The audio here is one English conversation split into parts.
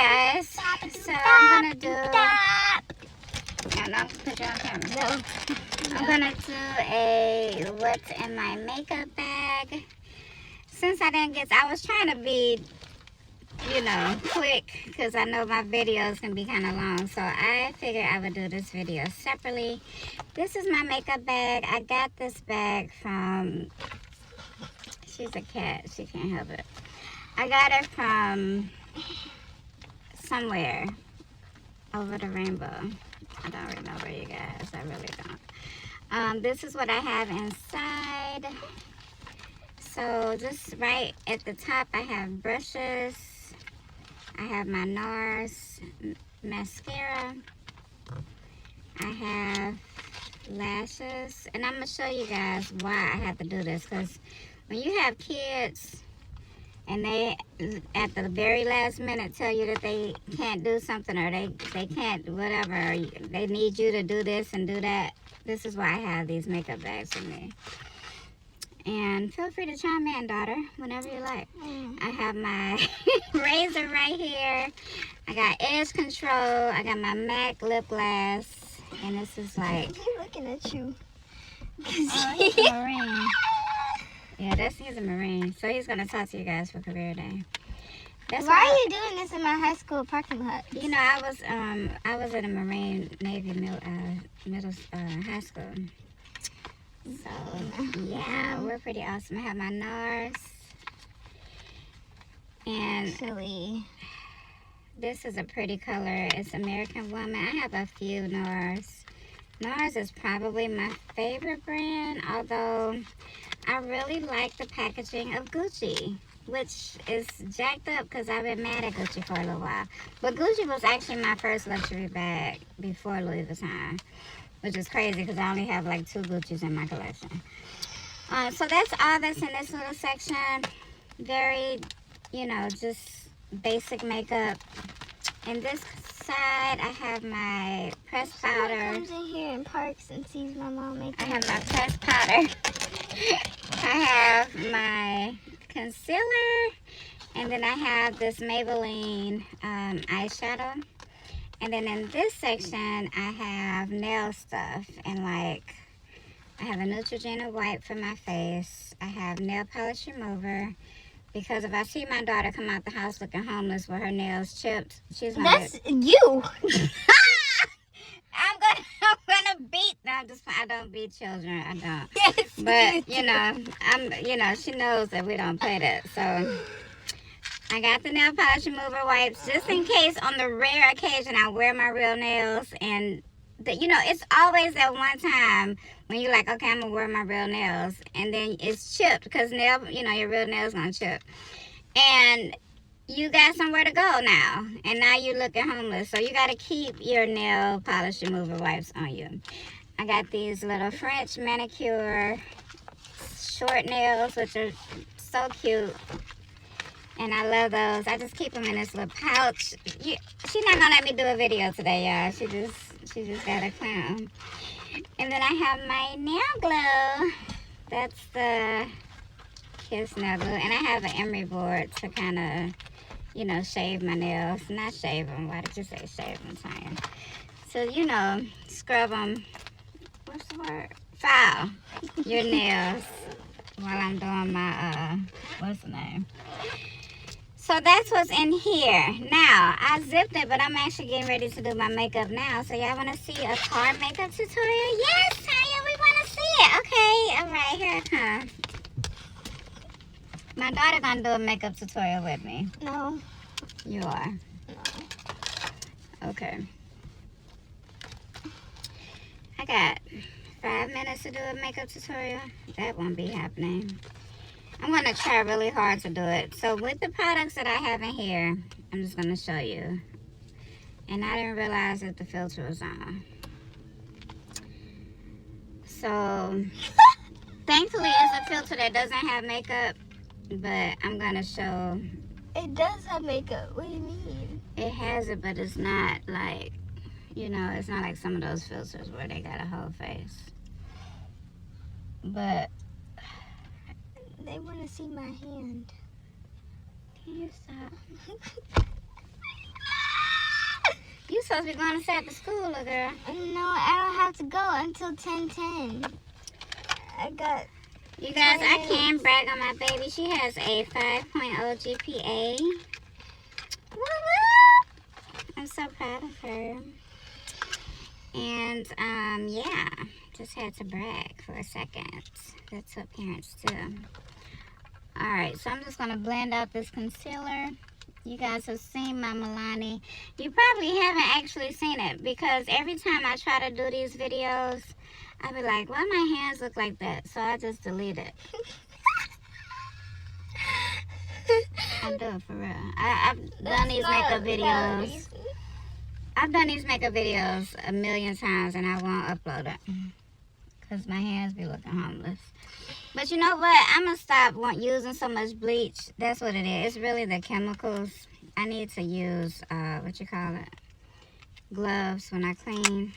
guys, so I'm gonna do, and I'll put you on camera. No. I'm gonna do a what's in my makeup bag. Since I didn't get, I was trying to be, you know, quick, because I know my videos can be kind of long, so I figured I would do this video separately. This is my makeup bag. I got this bag from, she's a cat, she can't help it. I got it from somewhere over the rainbow. I don't remember, you guys, I really don't. This is what I have inside. So just right at the top, I have brushes. I have my NARS mascara. I have lashes. And I'm going to show you guys why I have to do this. Because when you have kids and they, at the very last minute, tell you that they can't do something or they can't whatever, or they need you to do this and do that, this is why I have these makeup bags with me. And feel free to chime in, daughter, whenever you like. I have my razor right here. I got edge control. I got my MAC lip gloss. And this is like... He's looking at you. Oh, he's a Marine. Yeah, he's a Marine. So he's going to talk to you guys for career day. That's Why are you doing this in my high school parking lot? You know, I was in a Marine Navy high school. So, yeah, we're pretty awesome. I have my NARS. And Silly. this is a pretty color. It's American Woman. I have a few NARS. NARS is probably my favorite brand, although I really like the packaging of Gucci, which is jacked up because I've been mad at Gucci for a little while. But Gucci was actually my first luxury bag before Louis Vuitton, which is crazy because I only have like 2 Gucci's in my collection. So that's all that's in this little section. Very, you know, just basic makeup. And this side, I have my pressed powder. Someone comes in here and parks and sees my mom making. I have my pressed powder. I have my concealer. And then I have this Maybelline eyeshadow. And then in this section, I have nail stuff. And like, I have a Neutrogena wipe for my face. I have nail polish remover. Because if I see my daughter come out the house looking homeless with her nails chipped, she's gonna... That's you! I'm gonna beat... No, I don't beat children. I don't. Yes, but, you know, she knows that we don't play that. So... I got the nail polish remover wipes just in case on the rare occasion I wear my real nails, and you know, it's always that one time when you're like, okay, I'm gonna wear my real nails, and then it's chipped because your real nails gonna chip, and you got somewhere to go now, and now you're looking homeless, so you gotta keep your nail polish remover wipes on you. I got these little French manicure short nails, which are so cute. And I love those. I just keep them in this little pouch. She's not gonna let me do a video today, y'all. She just got a clown. And then I have my nail glue. That's the Kiss nail glue. And I have an emery board to kind of, you know, shave my nails. Not shave them. Why did you say shave them, Tanya? So, you know, scrub them. What's the word? File your nails while I'm doing my, what's the name? So that's what's in here. Now, I zipped it, but I'm actually getting ready to do my makeup now. So y'all want to see a car makeup tutorial? Yes, Tanya, we want to see it. Okay, all right, here I come. My daughter gonna do a makeup tutorial with me. No. You are? No. Okay. I got 5 minutes to do a makeup tutorial. That won't be happening. I'm going to try really hard to do it. So with the products that I have in here, I'm just going to show you. And I didn't realize that the filter was on. So, thankfully it's a filter that doesn't have makeup. But I'm going to show. It does have makeup. What do you mean? It has it, but it's not like, you know, it's not like some of those filters where they got a whole face. But they want to see my hand. Can you stop? You supposed to be going to set the school, little girl. No, I don't have to go until 10:10. I got. You guys, I 20 can brag on my baby. She has a 5.0 GPA. I'm so proud of her. And, yeah, just had to brag for a second. That's what parents do. Alright, so I'm just going to blend out this concealer. You guys have seen my Milani. You probably haven't actually seen it because every time I try to do these videos, I be like, why my hands look like that? So I just delete it. I do it for real. I've done these makeup videos. I've done these makeup videos a million times and I won't upload it. Because my hands be looking homeless. But you know what? I'm going to stop using so much bleach. That's what it is. It's really the chemicals. I need to use, gloves when I clean.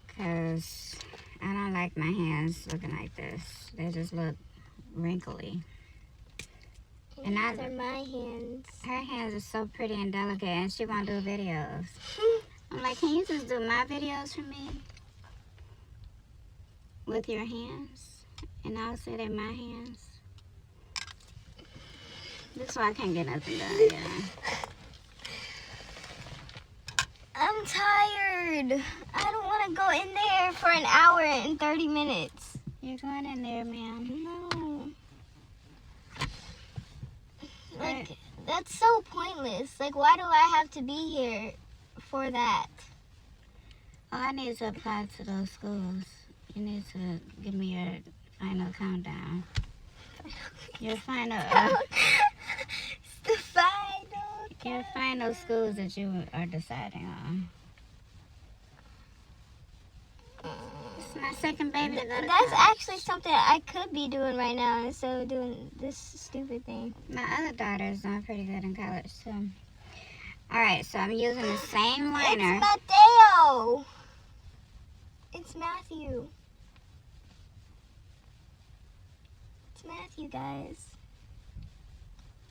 Because I don't like my hands looking like this. They just look wrinkly. And These are my hands. her hands are so pretty and delicate and she won't do videos. I'm like, can you just do my videos for me? With your hands? And I'll say they're my hands. That's why I can't get nothing done, yeah. I'm tired. I don't want to go in there for an hour and 30 minutes. You're going in there, ma'am. No. Like, that's so pointless. Like, why do I have to be here for that? Oh, I need to apply to those schools. You need to give me your final countdown. Your final, It's the final. your final schools that you are deciding on. It's my second baby to go to That's college. actually something I could be doing right now instead of doing this stupid thing. My other daughter is doing pretty good in college, too. Alright, so I'm using the same liner. It's Mateo. It's Matthew. It's Matthew, guys.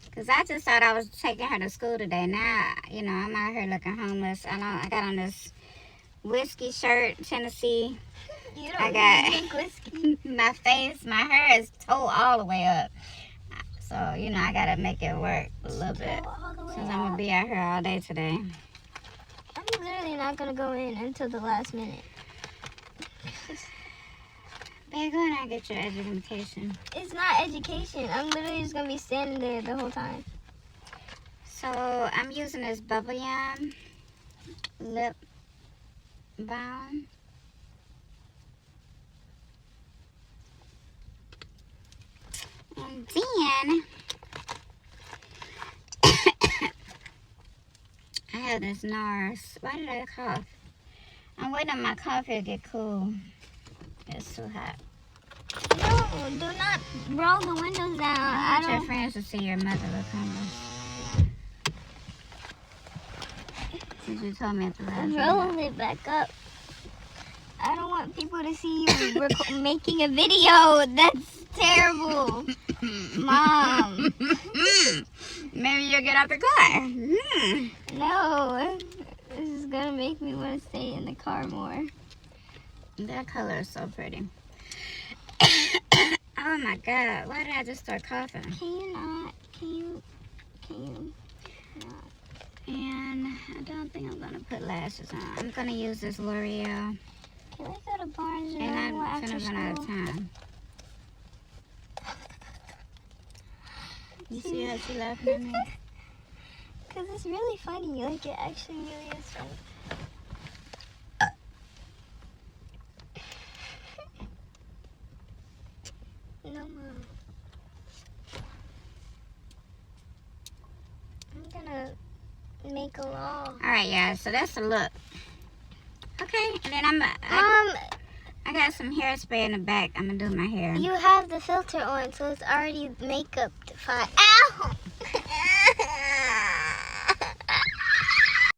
Because I just thought I was taking her to school today. Now, you know, I'm out here looking homeless. I got on this whiskey shirt, Tennessee. You don't I got- drink whiskey. My face, my hair is towed all the way up. So, you know, I got to make it work a little bit. All the way Since I'm going up. to be out here all day today. I'm literally not gonna go in until the last minute. Babe, go ahead and get your education. It's not education. I'm literally just gonna be standing there the whole time. So, I'm using this Bubble Yum lip balm. And then, I have this NARS. Why did I cough? I'm waiting on my coffee to get cool. It's too hot. No, do not roll the windows down. I I want your don't. friends to see your mother look homeless. Since you told me at the last video. Roll it back up. I don't want people to see you making a video. That's terrible. Mom. Maybe you'll get out the car. No. This is gonna make me want to stay in the car more. That color is so pretty. Oh my god, why did I just start coughing? Can you not? Can you not? And I don't think I'm gonna put lashes on. I'm gonna use this L'Oreal. Can I go to Barnes and And Noble I'm after gonna run out of school? time. You see how she laughing at me? Because it's really funny. Like, it actually really is funny. No, Mom. I'm gonna make a law. Alright, yeah, so that's the look. Okay, and then Mom, I got some hairspray in the back. I'm gonna do my hair. you have the filter on, so it's already makeup fine. Ow!